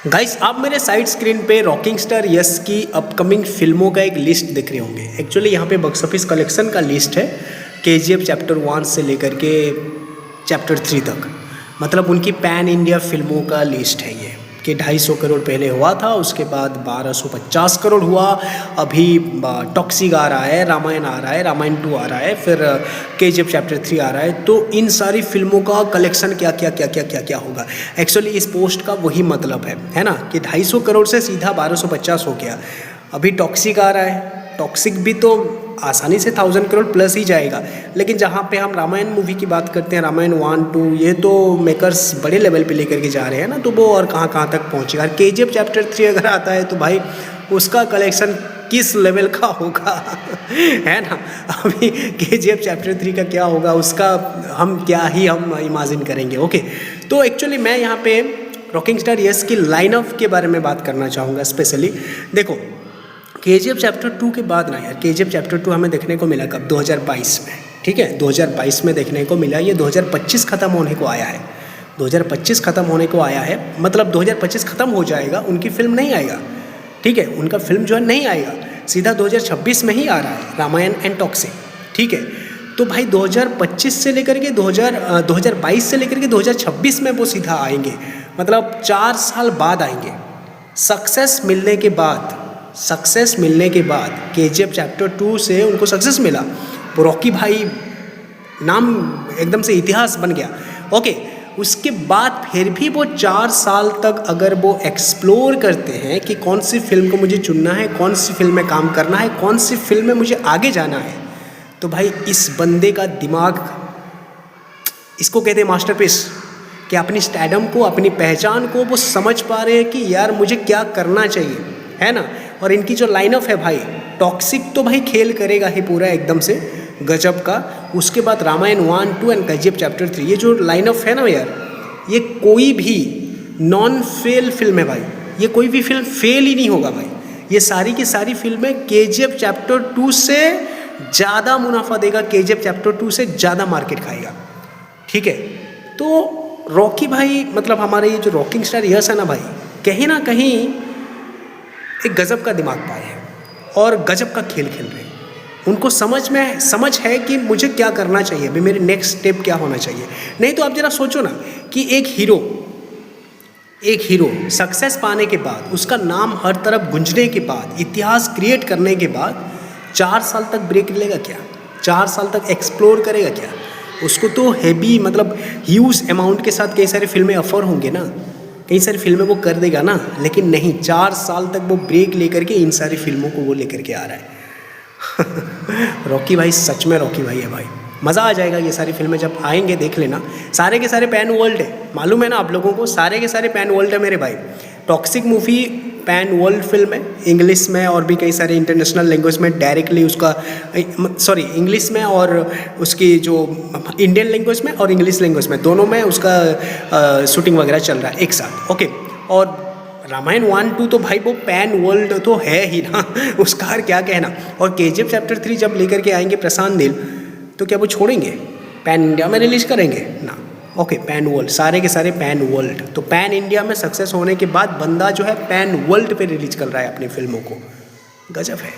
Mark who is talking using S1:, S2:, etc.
S1: Guys, आप मेरे side screen पे रॉकिंग स्टार यस की अपकमिंग फिल्मों का एक लिस्ट देख रहे होंगे। एक्चुअली यहाँ पे बॉक्स ऑफिस कलेक्शन का लिस्ट है KGF चैप्टर 1 से लेकर के चैप्टर 3 तक। मतलब उनकी पैन इंडिया फिल्मों का लिस्ट है ये कि 250 करोड़ पहले हुआ था, उसके बाद 1250 करोड़ हुआ, अभी टॉक्सिक आ रहा है, रामायण आ रहा है, रामायण 2 आ रहा है, फिर KGF चैप्टर 3 आ रहा है। तो इन सारी फिल्मों का कलेक्शन क्या क्या क्या क्या क्या क्या होगा। एक्चुअली इस पोस्ट का वही मतलब है ना, कि 250 करोड़ से सीधा 1250 हो गया। अभी टॉक्सिक आ रहा है, टॉक्सिक भी तो आसानी से 1000 करोड़ प्लस ही जाएगा। लेकिन जहाँ पे हम रामायण मूवी की बात करते हैं, रामायण 1, 2, ये तो मेकर्स बड़े लेवल पे लेकर के जा रहे हैं ना, तो वो और कहाँ तक पहुँचेगा। KGF चैप्टर 3 अगर आता है तो भाई उसका कलेक्शन किस लेवल का होगा है ना। अभी KGF चैप्टर 3 का क्या होगा उसका हम इमेजिन करेंगे। ओके, तो एक्चुअली मैं यहाँ पे रॉकिंग स्टार यस की लाइनअप के बारे में बात करना चाहूँगा स्पेशली। देखो, KGF चैप्टर 2 के बाद ना यार, KGF चैप्टर 2 हमें देखने को मिला कब? 2022 में, ठीक है, 2022 में देखने को मिला। ये 2025 ख़त्म होने को आया है, 2025 ख़त्म होने को आया है, मतलब 2025 ख़त्म हो जाएगा, उनकी फिल्म नहीं आएगा, ठीक है, उनका फिल्म जो है नहीं आएगा, सीधा 2026 में ही आ रहा है रामायण एंड टॉक्सिक, ठीक है। तो भाई 2025 से लेकर के 2022 से लेकर के 2026 में वो सीधा आएंगे, मतलब 4 साल बाद आएंगे। सक्सेस मिलने के बाद KGF चैप्टर 2 से उनको सक्सेस मिला, वो रॉकी भाई नाम एकदम से इतिहास बन गया। ओके, उसके बाद फिर भी वो 4 साल तक अगर वो एक्सप्लोर करते हैं कि कौन सी फिल्म को मुझे चुनना है, कौन सी फिल्म में काम करना है, कौन सी फिल्म में मुझे आगे जाना है, तो भाई इस बंदे का दिमाग, इसको कहते हैं मास्टरपीस, कि अपनी स्टैडम को, अपनी पहचान को वो समझ पा रहे हैं कि यार मुझे क्या करना चाहिए, है ना। और इनकी जो लाइनअप है भाई, टॉक्सिक तो भाई खेल करेगा ही पूरा एकदम से गजब का। उसके बाद रामायण 1, 2 एंड KGF चैप्टर 3, ये जो लाइनअप है ना यार, ये कोई भी नॉन फेल फिल्म है भाई, ये कोई भी फिल्म फेल ही नहीं होगा भाई। ये सारी की सारी फिल्में KGF चैप्टर 2 से ज़्यादा मुनाफा देगा, KGF चैप्टर 2 से ज़्यादा मार्केट खाएगा, ठीक है। तो रॉकी भाई, मतलब हमारे ये जो रॉकिंग स्टार यस है ना भाई, कहीं ना कहीं एक गजब का दिमाग पाए हैं और गजब का खेल खेल रहे हैं। उनको समझ है कि मुझे क्या करना चाहिए, अभी मेरे नेक्स्ट स्टेप क्या होना चाहिए। नहीं तो आप जरा सोचो ना कि एक हीरो सक्सेस पाने के बाद, उसका नाम हर तरफ गूंजने के बाद, इतिहास क्रिएट करने के बाद 4 साल तक ब्रेक लेगा क्या? 4 साल तक एक्सप्लोर करेगा क्या? उसको तो हैवी, मतलब ह्यूज अमाउंट के साथ कई सारी फिल्में ऑफर होंगे ना, कई सारी फिल्में वो कर देगा ना, लेकिन नहीं, 4 साल तक वो ब्रेक लेकर के इन सारी फिल्मों को वो लेकर के आ रहा है। रॉकी भाई सच में रॉकी भाई है भाई, मज़ा आ जाएगा। ये सारी फिल्में जब आएंगे देख लेना, सारे के सारे पैन वर्ल्ड है, मालूम है ना आप लोगों को, सारे के सारे पैन वर्ल्ड है मेरे भाई। Toxic movie pan world film है, इंग्लिश में और भी कई सारे इंटरनेशनल लैंग्वेज में डायरेक्टली उसका, इंग्लिश में और उसकी जो इंडियन लैंग्वेज में और इंग्लिश लैंग्वेज में, दोनों में उसका शूटिंग वगैरह चल रहा है एक साथ। ओके, और रामायण 1, 2 तो भाई वो पैन वर्ल्ड तो है ही ना, उसका क्या कहना। और KGF चैप्टर 3 जब लेकर के आएंगे प्रशांत नील, तो क्या वो छोड़ेंगे? पैन इंडिया में रिलीज करेंगे ना। ओके, पैन वर्ल्ड, सारे के सारे पैन वर्ल्ड। तो पैन इंडिया में सक्सेस होने के बाद बंदा जो है पैन वर्ल्ड पे रिलीज कर रहा है अपनी फिल्मों को, गजब है।